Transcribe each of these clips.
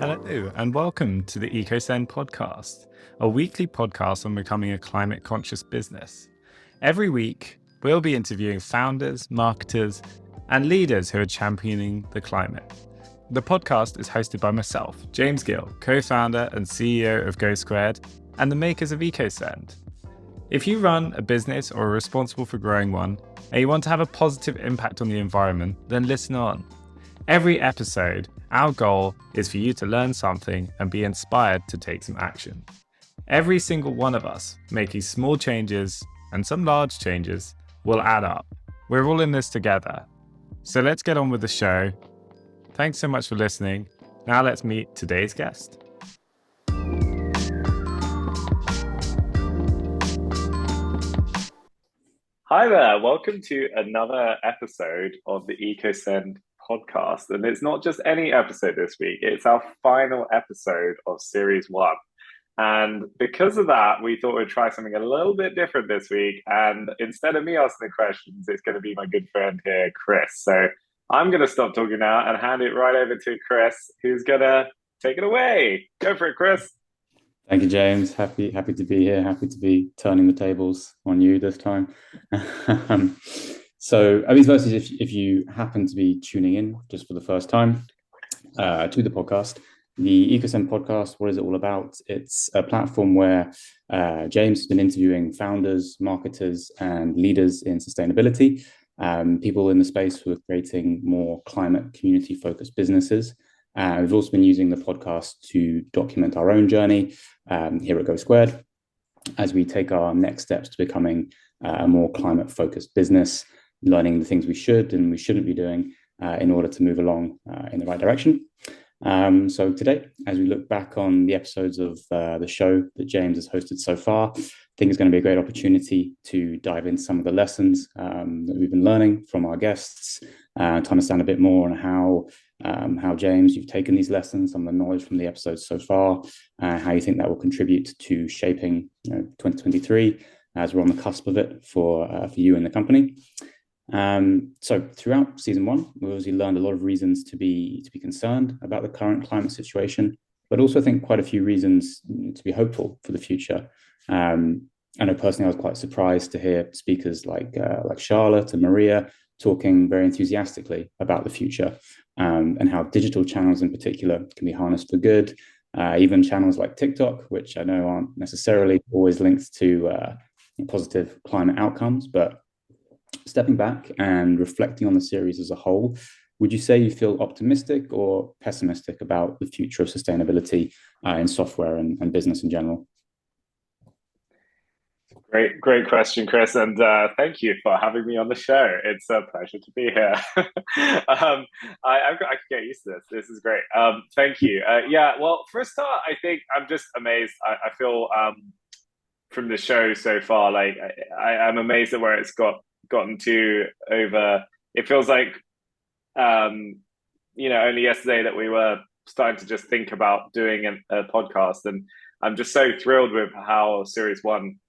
Hello, and welcome to the EcoSend podcast, a weekly podcast on becoming a climate conscious business. Every week, we'll be interviewing founders, marketers, and leaders who are championing the climate. The podcast is hosted by myself, James Gill, co-founder and CEO of GoSquared, and the makers of EcoSend. If you run a business or are responsible for growing one, and you want to have a positive impact on the environment, then listen on. Every episode, our goal is for you to learn something and be inspired to take some action. Every single one of us making small changes and some large changes will add up. We're all in this together. So let's get on with the show. Thanks so much for listening. Now let's meet today's guest. Hi there, welcome to another episode of the EcoSend podcast. And it's not just any episode this week, it's our final episode of series 1. And because of that, we thought we'd try something a little bit different this week. And instead of me asking the questions, it's going to be my good friend here, Chris. So I'm going to stop talking now and hand it right over to Chris, who's going to take it away. Go for it, Chris. Thank you, James. Happy to be here. Happy to be turning the tables on you this time. So, firstly, if you happen to be tuning in just for the first time to the podcast, the EcoSend podcast, what is it all about? It's a platform where James has been interviewing founders, marketers, and leaders in sustainability, people in the space who are creating more climate community-focused businesses. We've also been using the podcast to document our own journey here at GoSquared as we take our next steps to becoming a more climate-focused business, learning the things we should and we shouldn't be doing in order to move along in the right direction. So today, as we look back on the episodes of the show that James has hosted so far, I think it's going to be a great opportunity to dive into some of the lessons that we've been learning from our guests, to understand a bit more on how James, you've taken these lessons, some of the knowledge from the episodes so far, how you think that will contribute to shaping 2023 as we're on the cusp of it for you and the company. So throughout season 1, we obviously learned a lot of reasons to be concerned about the current climate situation, but also I think quite a few reasons to be hopeful for the future. I know personally I was quite surprised to hear speakers like Charlotte and Maria talking very enthusiastically about the future, and how digital channels in particular can be harnessed for good. Even channels like TikTok, which I know aren't necessarily always linked to positive climate outcomes, but stepping back and reflecting on the series as a whole, would you say you feel optimistic or pessimistic about the future of sustainability in software and business in general? Great question, Chris, and thank you for having me on the show. It's a pleasure to be here. I could get used to this. This is great. Thank you. Yeah, well, for a start, I think I'm just amazed. I feel from the show so far, like I'm amazed at where it's gotten to over. It feels like, only yesterday that we were starting to just think about doing a podcast, and I'm just so thrilled with how Series 1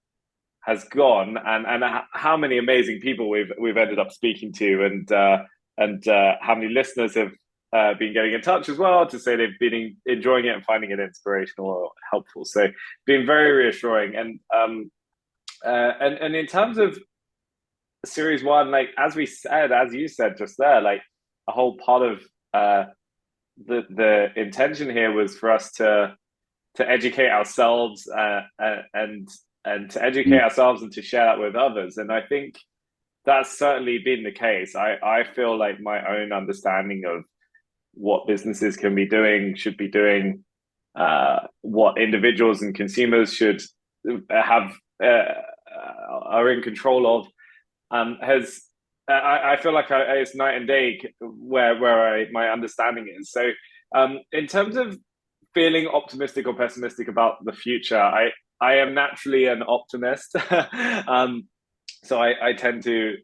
has gone and how many amazing people we've ended up speaking to, and how many listeners have been getting in touch as well to say they've been enjoying it and finding it inspirational or helpful. So been very reassuring. And in terms of series 1, like as you said just there, like a whole part of the intention here was for us to educate ourselves and to educate ourselves and to share that with others. And I think that's certainly been the case. I feel like my own understanding of what businesses can be doing, should be doing, what individuals and consumers should have, are in control of, I feel like it's night and day where my understanding is. So in terms of feeling optimistic or pessimistic about the future, I am naturally an optimist. So I tend to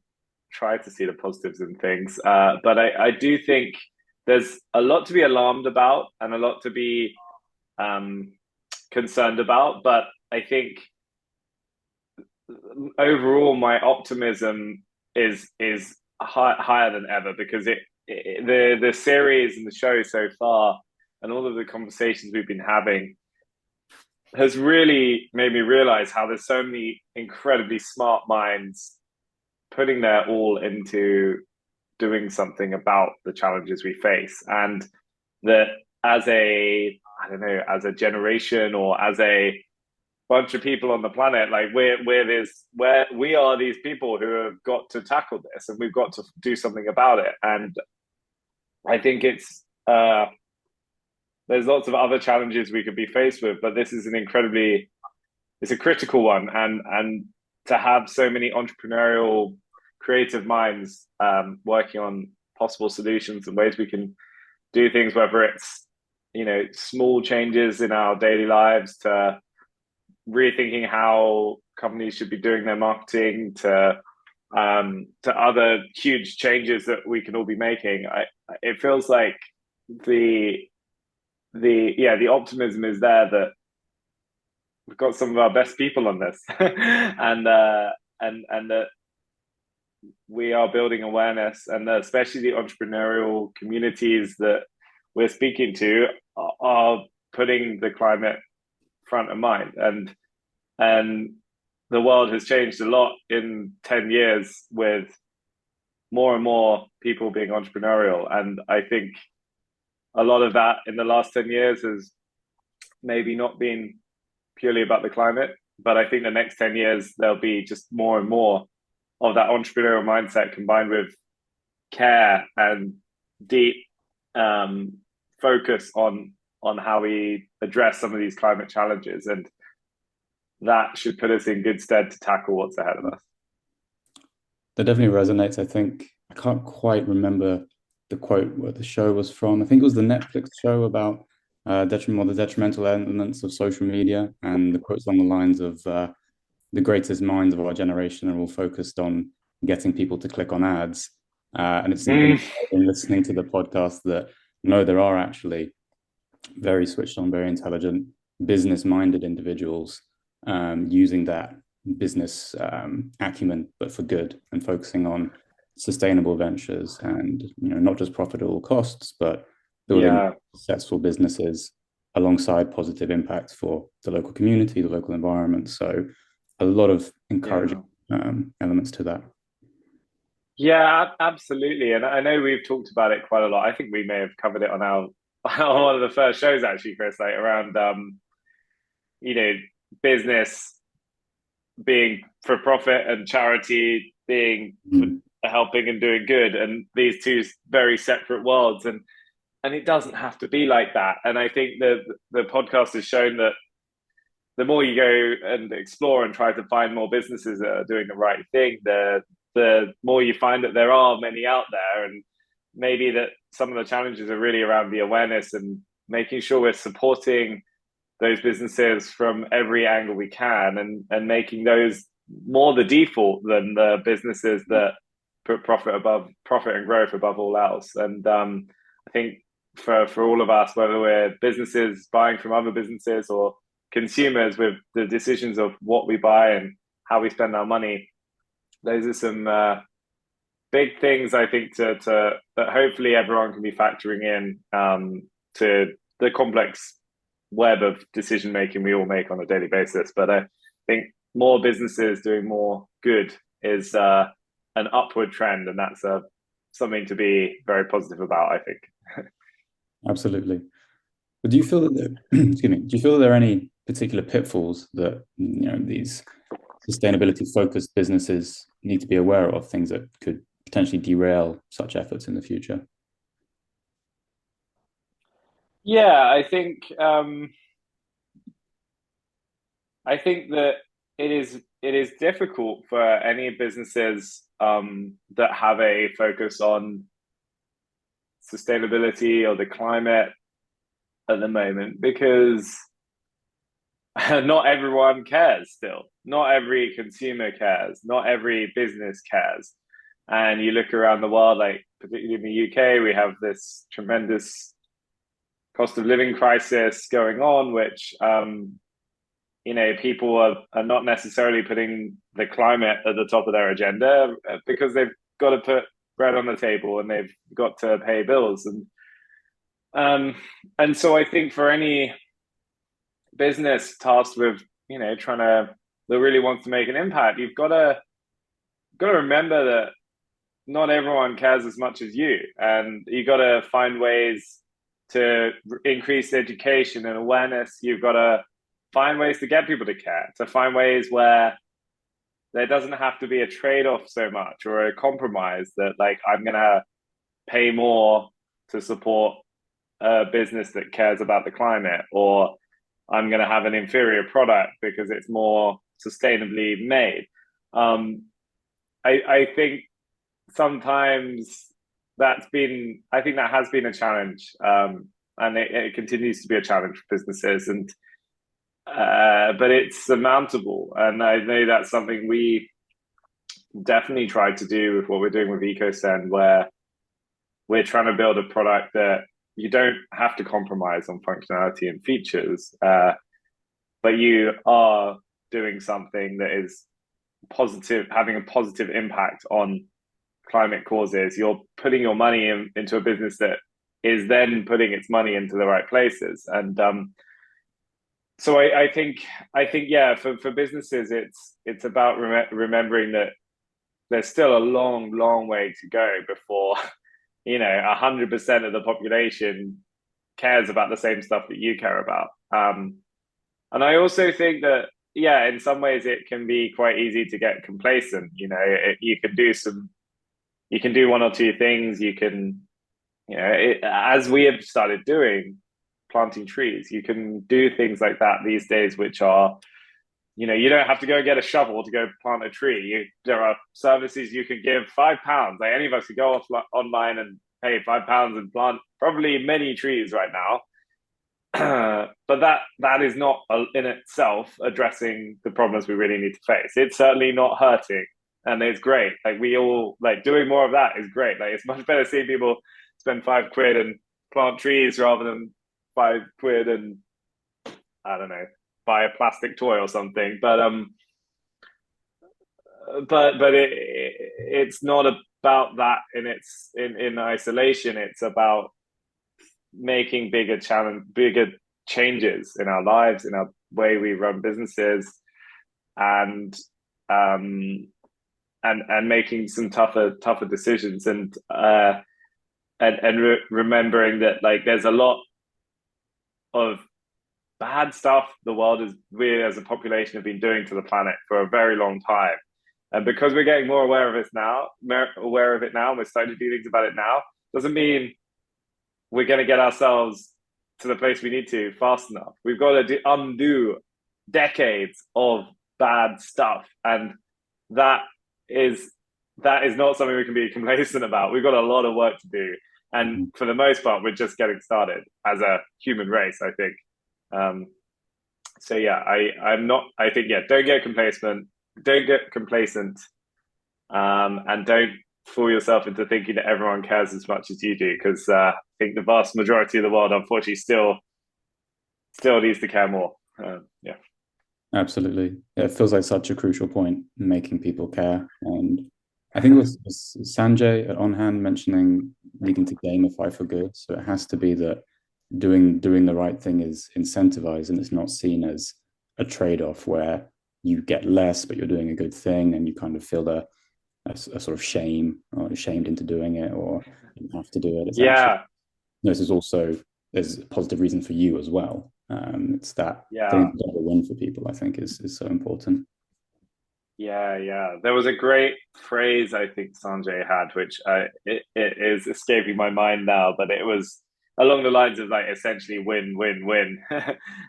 try to see the positives in things. But I do think there's a lot to be alarmed about and a lot to be concerned about. But I think overall, my optimism is higher than ever, because the series and the show so far and all of the conversations we've been having has really made me realize how there's so many incredibly smart minds putting their all into doing something about the challenges we face. And that as a, I don't know, as a generation or as a bunch of people on the planet, like we are these people who have got to tackle this and we've got to do something about it. And I think there's lots of other challenges we could be faced with, but this is it's a critical one. And to have so many entrepreneurial, creative minds working on possible solutions and ways we can do things, whether it's, small changes in our daily lives to rethinking how companies should be doing their marketing to other huge changes that we can all be making. It feels like the the optimism is there that we've got some of our best people on this, and that we are building awareness, and especially the entrepreneurial communities that we're speaking to are putting the climate front of mind. And the world has changed a lot in 10 years with more and more people being entrepreneurial. And I think a lot of that in the last 10 years has maybe not been purely about the climate, but I think the next 10 years, there'll be just more and more of that entrepreneurial mindset combined with care and deep focus on how we address some of these climate challenges. And that should put us in good stead to tackle what's ahead of us. That definitely resonates. I think I can't quite remember the quote where the show was from. I think it was the Netflix show about the detrimental elements of social media, and the quotes along the lines of the greatest minds of our generation are all focused on getting people to click on ads. And it's been listening to the podcast that no, there are actually very switched on, very intelligent, business-minded individuals using that business acumen, but for good, and focusing on sustainable ventures and not just profit at all costs, but building successful businesses alongside positive impacts for the local community, the local environment. So a lot of encouraging elements to that. Yeah, absolutely. And I know we've talked about it quite a lot. I think we may have covered it on our on one of the first shows actually, Chris, like around business being for profit and charity being helping and doing good, and these two very separate worlds. And it doesn't have to be like that. And I think the podcast has shown that the more you go and explore and try to find more businesses that are doing the right thing, the more you find that there are many out there. And maybe that some of the challenges are really around the awareness and making sure we're supporting those businesses from every angle we can, and making those more the default than the businesses that put profit and growth above all else. And I think for all of us, whether we're businesses buying from other businesses or consumers, with the decisions of what we buy and how we spend our money, those are some big things I think to that hopefully everyone can be factoring in to the complex web of decision making we all make on a daily basis. But I think more businesses doing more good is an upward trend, and that's something to be very positive about, I think. Absolutely. But do you feel that excuse me, do you feel that there are any particular pitfalls that these sustainability focused businesses need to be aware of, things that could potentially derail such efforts in the future? Yeah, I think that it is difficult for any businesses that have a focus on sustainability or the climate at the moment, because not everyone cares still. Not every consumer cares. Not every business cares. And you look around the world, like particularly in the UK, we have this tremendous cost of living crisis going on, which people are not necessarily putting the climate at the top of their agenda, because they've got to put bread on the table and they've got to pay bills. And Um, and so I think for any business tasked with, trying to that really wants to make an impact, you've got to remember that not everyone cares as much as you, and you got to find ways to increase education and awareness. You've got to find ways to get people to care, to find ways where there doesn't have to be a trade-off so much or a compromise that like I'm gonna pay more to support a business that cares about the climate, or I'm going to have an inferior product because it's more sustainably made. Um, I think sometimes I think that has been a challenge, and it continues to be a challenge for businesses, and but it's surmountable, and I know that's something we definitely try to do with what we're doing with EcoSend, where we're trying to build a product that you don't have to compromise on functionality and features, but you are doing something that is positive, having a positive impact on climate causes. You're putting your money into a business that is then putting its money into the right places. And so I think yeah, for businesses, it's about remembering that there's still a long way to go before 100% of the population cares about the same stuff that you care about. And I also think that, yeah, in some ways it can be quite easy to get complacent. You can do one or two things. You can, as we have started doing, planting trees, you can do things like that these days, which are, you don't have to go get a shovel to go plant a tree. There are services you can give £5. Like any of us could go online and pay £5 and plant probably many trees right now. But that is not in itself addressing the problems we really need to face. It's certainly not hurting, and it's great. Like we all like doing more of that is great. Like it's much better seeing people spend £5 and plant trees rather than £5 and I don't know, buy a plastic toy or something. But it's not about that in isolation. It's about making bigger changes in our lives, in our way we run businesses, and um, and making some tougher decisions, and remembering that like there's a lot of bad stuff the world is we as a population have been doing to the planet for a very long time. And because we're getting more aware of it now, and we're starting to do things about it now, doesn't mean we're going to get ourselves to the place we need to fast enough. We've got to undo decades of bad stuff, and that is that is not something we can be complacent about. We've got a lot of work to do, and for the most part, we're just getting started as a human race, I think. Um, so yeah, I'm not. I think yeah, don't get complacent, and don't fool yourself into thinking that everyone cares as much as you do, because I think the vast majority of the world, unfortunately, still needs to care more. Yeah. Absolutely. It feels like such a crucial point, making people care. And I think it was Sanjay at On Hand mentioning needing to gamify for good. So it has to be that doing the right thing is incentivized, and it's not seen as a trade-off where you get less, but you're doing a good thing and you kind of feel a sort of shame or shamed into doing it, or you have to do it. It's actually, Yeah. this is also, there's a positive reason for you as well. It's that Yeah. getting a win for people, I think, is so important. Yeah. There was a great phrase I think Sanjay had, which it is escaping my mind now, but it was along the lines of like essentially win, win, win.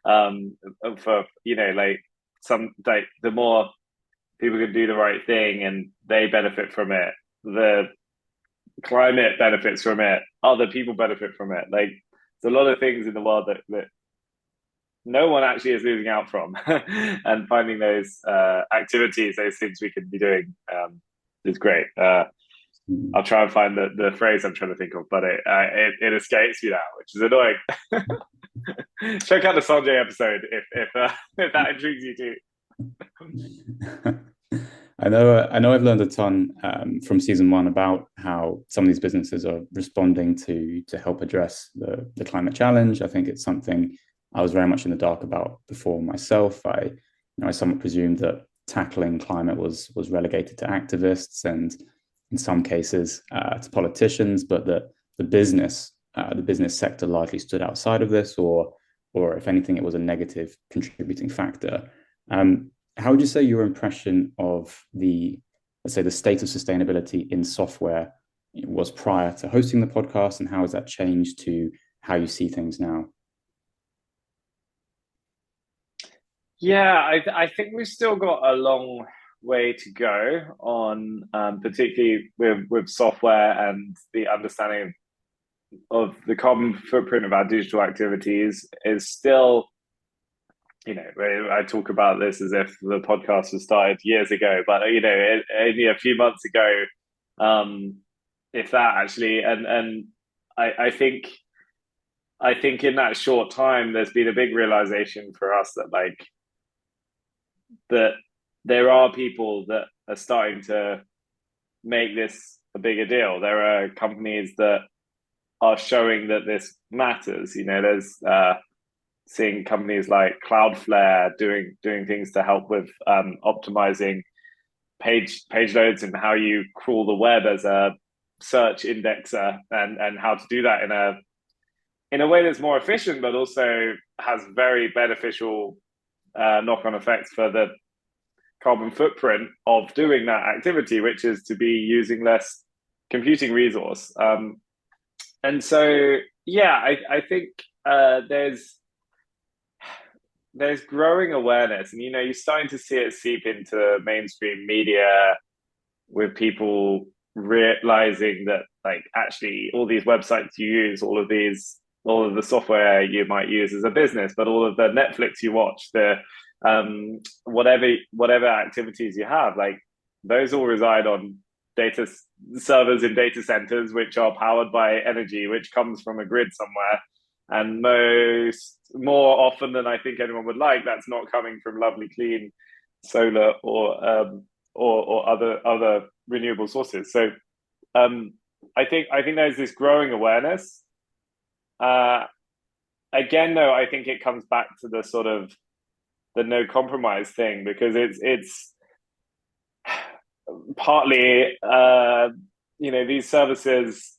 um, for like the more people can do the right thing and they benefit from it, the climate benefits from it, other people benefit from it. Like there's a lot of things in the world that no one actually is losing out from, and finding those activities, those things we can be doing, is great. I'll try and find the phrase I'm trying to think of, but it escapes me now, which is annoying. Check out the Sanjay episode if if that intrigues you too. I know I've learned a ton from season one about how some of these businesses are responding to help address the climate challenge. I think it's something I was very much in the dark about before myself. I somewhat presumed that tackling climate was relegated to activists and in some cases to politicians, but that the business sector largely stood outside of this, or if anything, it was a negative contributing factor. How would you say your impression of let's say, the state of sustainability in software was prior to hosting the podcast, and how has that changed to how you see things now? Yeah, I think we've still got a long way to go on, particularly with software and the understanding of the carbon footprint of our digital activities is still, I talk about this as if the podcast was started years ago, but only a few months ago, if that actually, and I think in that short time, there's been a big realization for us that there are people that are starting to make this a bigger deal. There are companies that are showing that this matters. There's seeing companies like Cloudflare doing things to help with optimizing page loads and how you crawl the web as a search indexer, and how to do that in a way that's more efficient, but also has very beneficial knock-on effects for the carbon footprint of doing that activity, which is to be using less computing resource. And so, yeah, I think there's growing awareness, and you're starting to see it seep into mainstream media with people realizing that actually all these websites you use, all of the software you might use as a business, but all of the Netflix you watch, the whatever activities you have, those all reside on data servers in data centers, which are powered by energy which comes from a grid somewhere. And more often than I think anyone would like, that's not coming from lovely clean solar or other renewable sources. So I think there's this growing awareness. Again, though, I think it comes back to the sort of the no compromise thing, because it's partly these services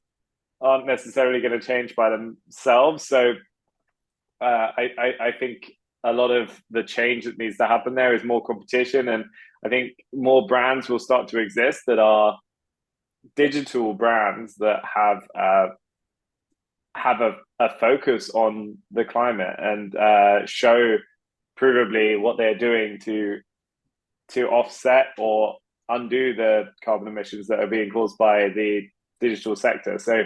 aren't necessarily going to change by themselves. So I think a lot of the change that needs to happen there is more competition, and I think more brands will start to exist that are digital brands that have a focus on the climate and show provably what they're doing to offset or undo the carbon emissions that are being caused by the digital sector. So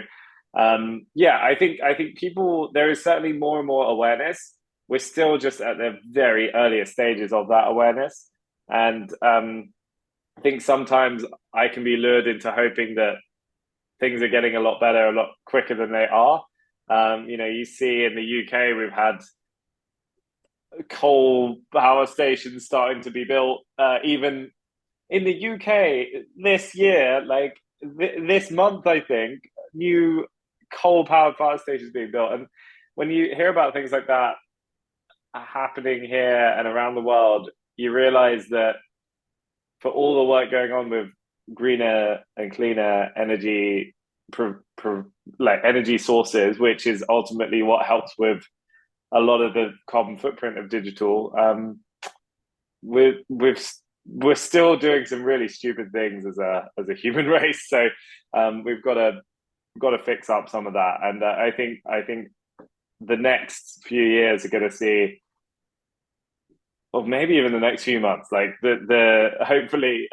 I think people, there is certainly more and more awareness. We're still just at the very earliest stages of that awareness, and I think sometimes I can be lured into hoping that things are getting a lot better a lot quicker than they are. You see in the UK we've had coal power stations starting to be built. Even in the UK this year, this month, I think, new coal-powered power stations being built. And when you hear about things like that happening here and around the world, you realize that for all the work going on with greener and cleaner energy, energy sources, which is ultimately what helps with a lot of the carbon footprint of digital, we're still doing some really stupid things as a human race. So we've got to fix up some of that, and I think the next few years are going to see, or maybe even the next few months, the hopefully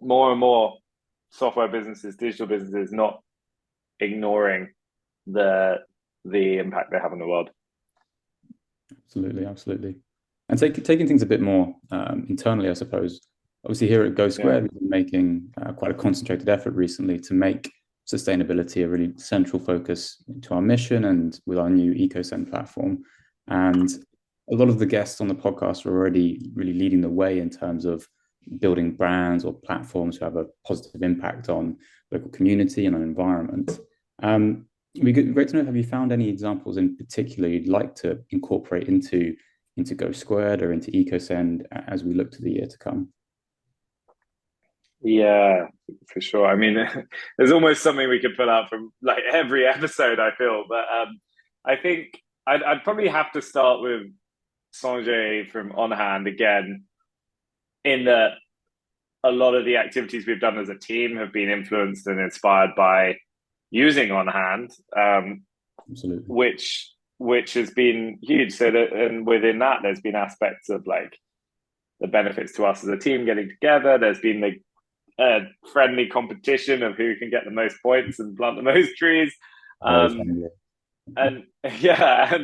more and more software businesses, digital businesses, not ignoring the impact they have on the world. Absolutely. And taking things a bit more internally, I suppose. Obviously, here at GoSquared, we've been making quite a concentrated effort recently to make sustainability a really central focus to our mission, and with our new EcoSend platform. And a lot of the guests on the podcast are already really leading the way in terms of building brands or platforms who have a positive impact on local community and on environment. It'd be great to know, have you found any examples in particular you'd like to incorporate into GoSquared or into EcoSend as we look to the year to come? Yeah, for sure. I mean, there's almost something we could pull out from like every episode, I feel. But I think I'd probably have to start with Sanjay from On Hand again, in that a lot of the activities we've done as a team have been influenced and inspired by using On Hand, Absolutely. which has been huge. So that, and within that, there's been aspects of like the benefits to us as a team getting together. There's been the friendly competition of who can get the most points and plant the most trees. Always Um, handy. and yeah,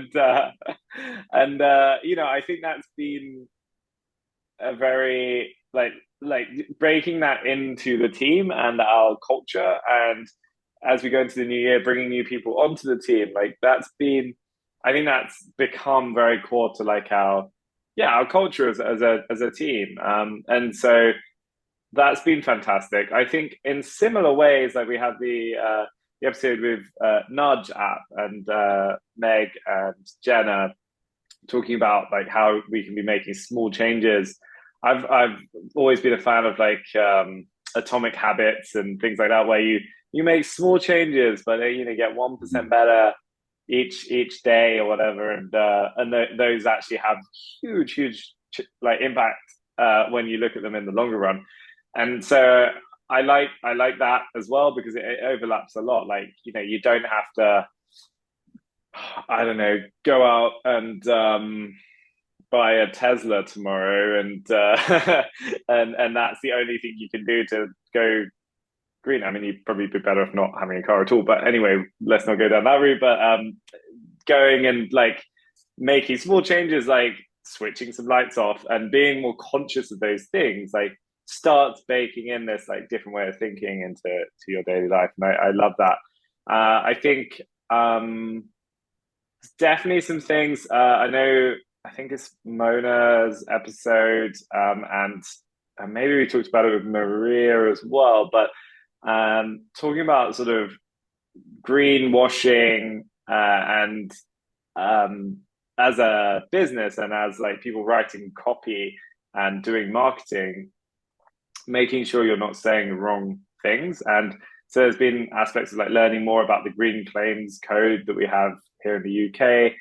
you know, I think that's been a very like breaking that into the team and our culture, and as we go into the new year, bringing new people onto the team, like that's been, I think that's become very core to like our, yeah, our culture as a team, and so that's been fantastic. I think in similar ways, like we had the episode with Nudge app and Meg and Jenna talking about like how we can be making small changes. I've always been a fan of like atomic habits and things like that, where you make small changes, but you know, get 1% better each day or whatever, and those actually have huge like impact when you look at them in the longer run. And so I like that as well, because it overlaps a lot. Like, you know, you don't have to, I don't know, go out and buy a Tesla tomorrow, and that's the only thing you can do to go green. I mean, you'd probably be better off not having a car at all. But anyway, let's not go down that route. But going and like making small changes, like switching some lights off and being more conscious of those things, like starts baking in this like different way of thinking into your daily life. And I love that. I think definitely some things. I know. I think it's Mona's episode, and maybe we talked about it with Maria as well. But talking about sort of greenwashing and as a business and as like people writing copy and doing marketing, making sure you're not saying the wrong things. And so there's been aspects of like learning more about the green claims code that we have here in the UK.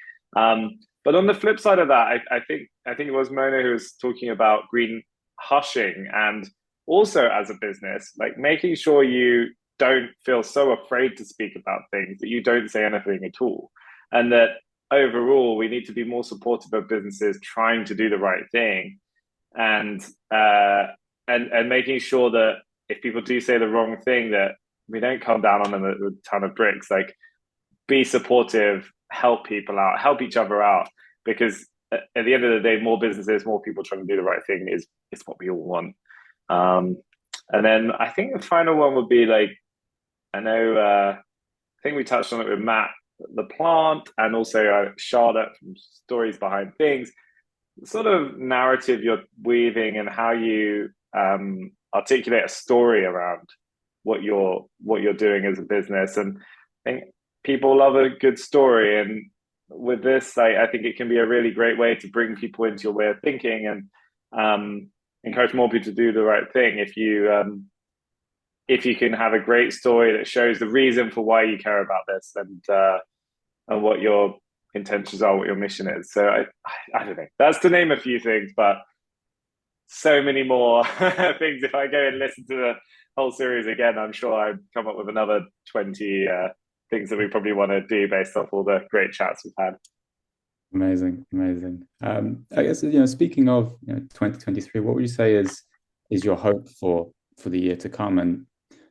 But on the flip side of that, I think it was Mona who was talking about green hushing, and also as a business, like making sure you don't feel so afraid to speak about things that you don't say anything at all, and that overall we need to be more supportive of businesses trying to do the right thing, and and making sure that if people do say the wrong thing, that we don't come down on them with a ton of bricks. Like, be supportive, help people out, help each other out, because at the end of the day, more businesses, more people trying to do the right thing is what we all want. Um, and then I think the final one would be like, I know, I think we touched on it with Matt, the plant, and also Charlotte from Stories Behind Things. The sort of narrative you're weaving and how you articulate a story around what you're doing as a business. And I think people love a good story, and with this, I think it can be a really great way to bring people into your way of thinking, and encourage more people to do the right thing. If you can have a great story that shows the reason for why you care about this, and what your intentions are, what your mission is. So I don't know. That's to name a few things, but so many more things. If I go and listen to the whole series again, I'm sure I'd come up with another 20 things that we probably want to do based off all the great chats we've had. Amazing, amazing. I guess, you know, speaking of, you know, 2023, what would you say is your hope for the year to come? And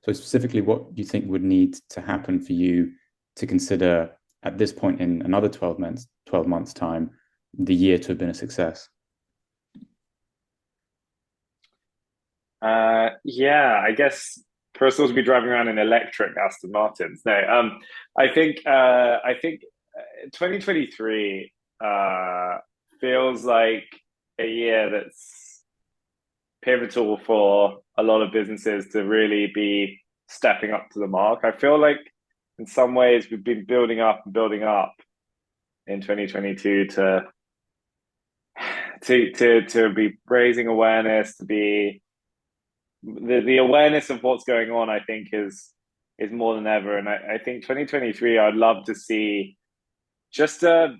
so specifically, what do you think would need to happen for you to consider at this point in another 12 months time, the year to have been a success? Yeah, I guess first of all, to be driving around in electric Aston Martins. No, I think 2023 feels like a year that's pivotal for a lot of businesses to really be stepping up to the mark. I feel like in some ways we've been building up and building up in 2022 to be raising awareness, to be the awareness of what's going on, I think is more than ever. And I think 2023, I'd love to see just a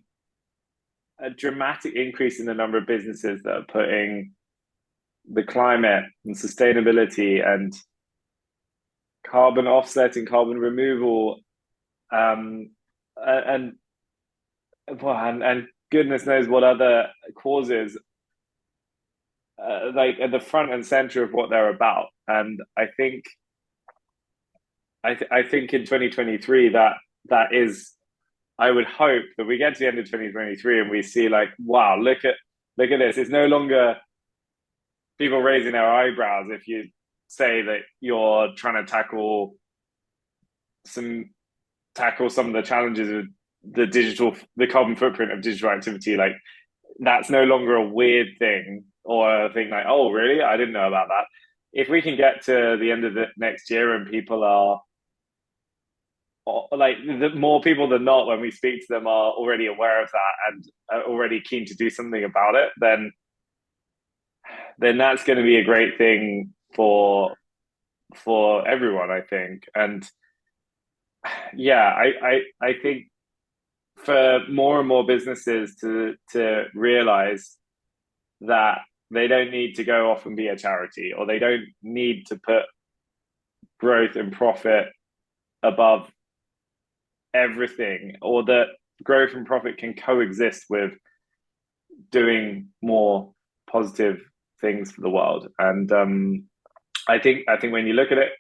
dramatic increase in the number of businesses that are putting the climate and sustainability and carbon offsetting, carbon removal, and and goodness knows what other causes, like at the front and center of what they're about. And I think in 2023 that is, I would hope that we get to the end of 2023 and we see like, wow, look at this. It's no longer people raising their eyebrows if you say that you're trying to tackle some of the challenges of the carbon footprint of digital activity. Like that's no longer a weird thing or a thing like, oh, really? I didn't know about that. If we can get to the end of the next year and people are like the more people than not, when we speak to them, are already aware of that and are already keen to do something about it, then that's going to be a great thing for everyone, I think. And yeah, I think for more and more businesses to realize that they don't need to go off and be a charity, or they don't need to put growth and profit above everything, or that growth and profit can coexist with doing more positive things for the world. And I think when you look at it,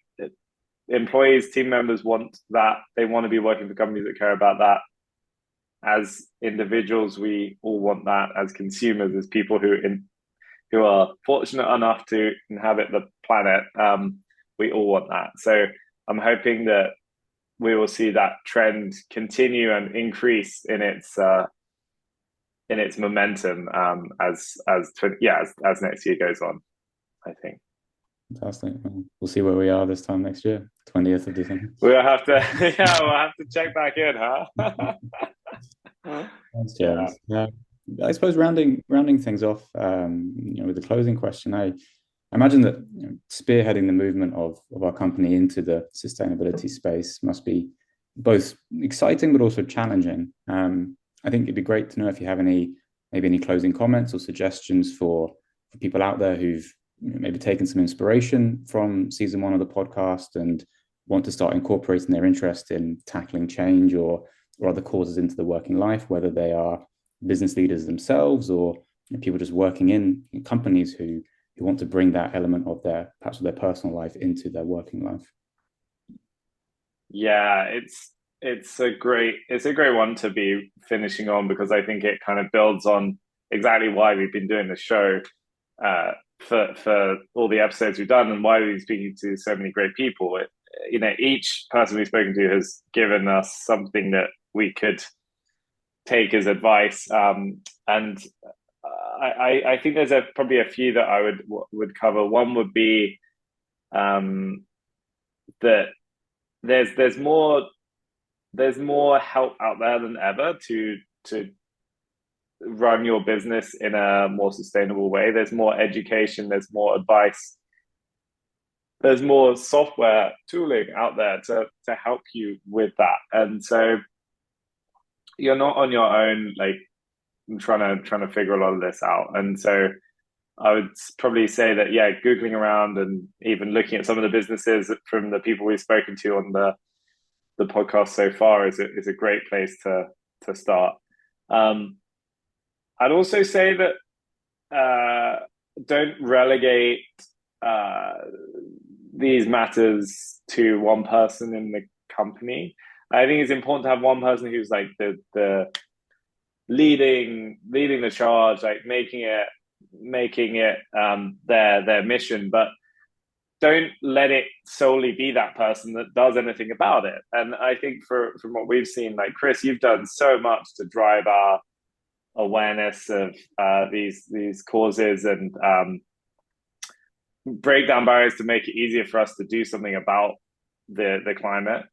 employees, team members want that. They want to be working for companies that care about that. As individuals, we all want that. As consumers, as people who are fortunate enough to inhabit the planet, we all want that. So I'm hoping that we will see that trend continue and increase in its momentum as next year goes on, I think. Fantastic. We'll see where we are this time next year, 20th of December. We'll have to, yeah, we'll have to check back in, huh? Thanks, James. Yeah. I suppose rounding things off, with the closing question, I imagine that spearheading the movement of our company into the sustainability space must be both exciting but also challenging. I think it'd be great to know if you have maybe any closing comments or suggestions for people out there who've maybe taken some inspiration from season 1 of the podcast and want to start incorporating their interest in tackling change or other causes into the working life, whether they are business leaders themselves or people just working in companies who want to bring that element of perhaps their personal life into their working life. Yeah, it's a great one to be finishing on, because I think it kind of builds on exactly why we've been doing the show for all the episodes we've done, and why we've been speaking to so many great people. Each person we've spoken to has given us something that we could take as advice, and I think there's probably a few that I would cover. One would be that there's more help out there than ever to run your business in a more sustainable way. There's more education, there's more advice, there's more software tooling out there to help you with that. And so you're not on your own, like trying to figure a lot of this out. And so I would probably say that, yeah, Googling around and even looking at some of the businesses from the people we've spoken to on the podcast so far is a great place to start. I'd also say that don't relegate these matters to one person in the company. I think it's important to have one person who's like the leading the charge, like making it their mission, but don't let it solely be that person that does anything about it. And I think from what we've seen, like Chris, you've done so much to drive our awareness of these causes, and break down barriers to make it easier for us to do something about the climate.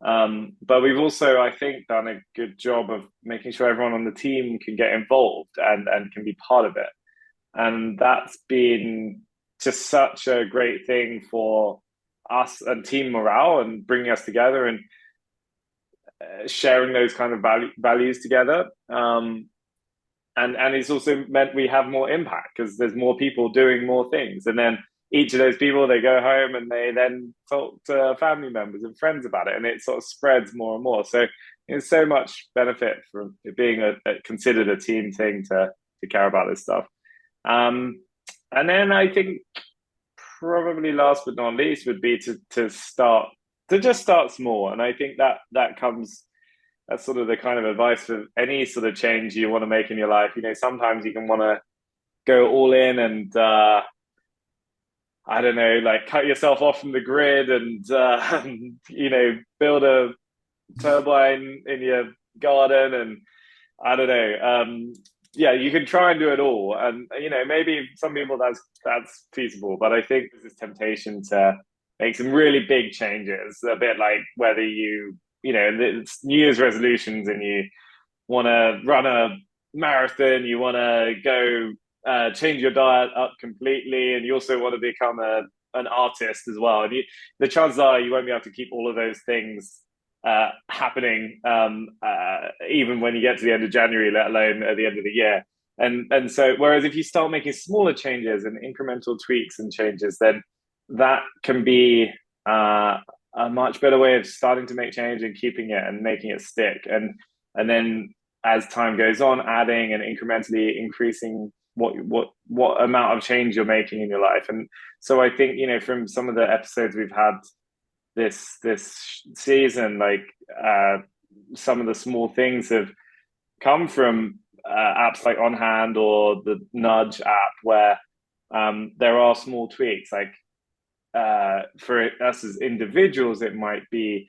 But we've also, I think, done a good job of making sure everyone on the team can get involved and can be part of it. And that's been just such a great thing for us and team morale and bringing us together and sharing those kind of values together. And it's also meant we have more impact because there's more people doing more things. And then each of those people, they go home and they then talk to family members and friends about it, and it sort of spreads more and more. So there's so much benefit from it being considered a team thing to care about this stuff. And then I think probably last but not least would be to just start small. And I think that's sort of the kind of advice for any sort of change you want to make in your life. Sometimes you can want to go all in and I don't know, like cut yourself off from the grid and build a turbine in your garden, and I don't know. Yeah, you can try and do it all, and maybe some people that's feasible, but I think there's this temptation to make some really big changes, a bit like whether it's New Year's resolutions and you want to run a marathon, you want to go change your diet up completely, and you also want to become an artist as well. And the chances are you won't be able to keep all of those things happening, even when you get to the end of January, let alone at the end of the year. And so, whereas if you start making smaller changes and incremental tweaks and changes, then that can be a much better way of starting to make change and keeping it and making it stick. And then as time goes on, adding and incrementally increasing what amount of change you're making in your life. And so I think, from some of the episodes we've had this season, like some of the small things have come from apps like On Hand or the Nudge app, where there are small tweaks. Like for us as individuals, it might be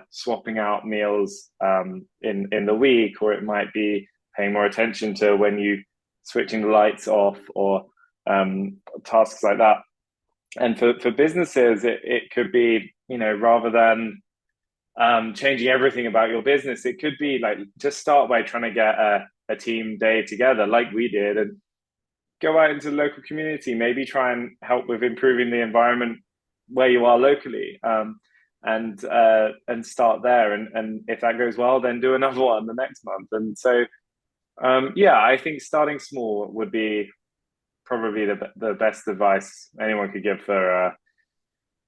swapping out meals in the week, or it might be paying more attention to when you switching the lights off, or tasks like that. And for businesses, it could be, rather than changing everything about your business, it could be like just start by trying to get a team day together like we did, and go out into the local community, maybe try and help with improving the environment where you are locally, and start there. And if that goes well, then do another one the next month. And so, yeah, I think starting small would be probably the best advice anyone could give for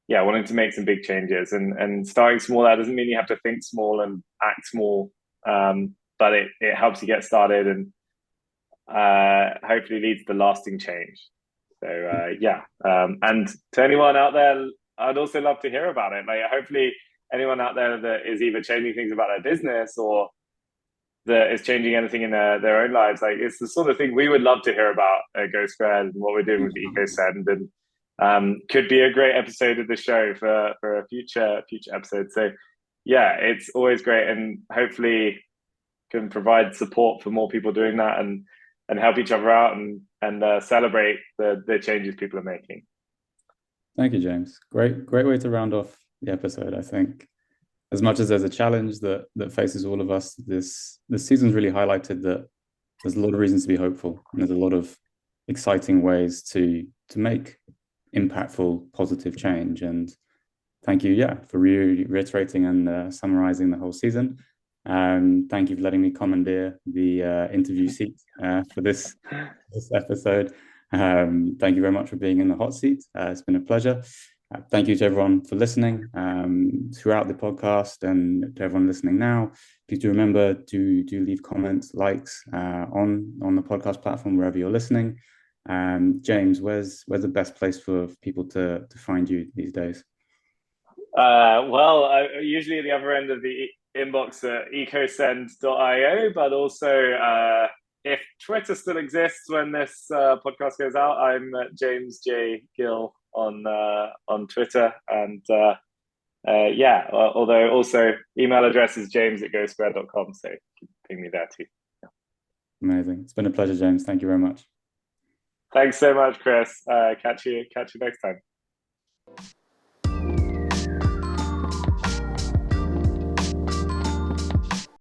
wanting to make some big changes. And starting small, that doesn't mean you have to think small and act small, but it helps you get started, and hopefully leads to lasting change. So and to anyone out there, I'd also love to hear about it. Like, hopefully anyone out there that is either changing things about their business or that is changing anything in their own lives, like, it's the sort of thing we would love to hear about at GoSquared and what we're doing with EcoSend, and could be a great episode of the show for a future episode. So yeah, it's always great, and hopefully can provide support for more people doing that, and help each other out, and celebrate the changes people are making. Thank you, James. Great way to round off the episode. I think as much as there's a challenge that faces all of us, this season's really highlighted that there's a lot of reasons to be hopeful, and there's a lot of exciting ways to make impactful, positive change. And thank you, for reiterating and summarising the whole season. Thank you for letting me commandeer the interview seat for this episode. Thank you very much for being in the hot seat. It's been a pleasure. Thank you to everyone for listening throughout the podcast, and to everyone listening now. Please do remember to leave comments, likes on the podcast platform wherever you're listening. James, where's the best place for people to find you these days? Well, usually at the other end of the inbox at ecosend.io, but also if Twitter still exists when this podcast goes out, I'm James J. Gill on Twitter, and although also email address is james@GoSquared.com, so you can ping me there too. Amazing. It's been a pleasure, James. Thank you very much. Thanks so much, Chris. Catch you next time.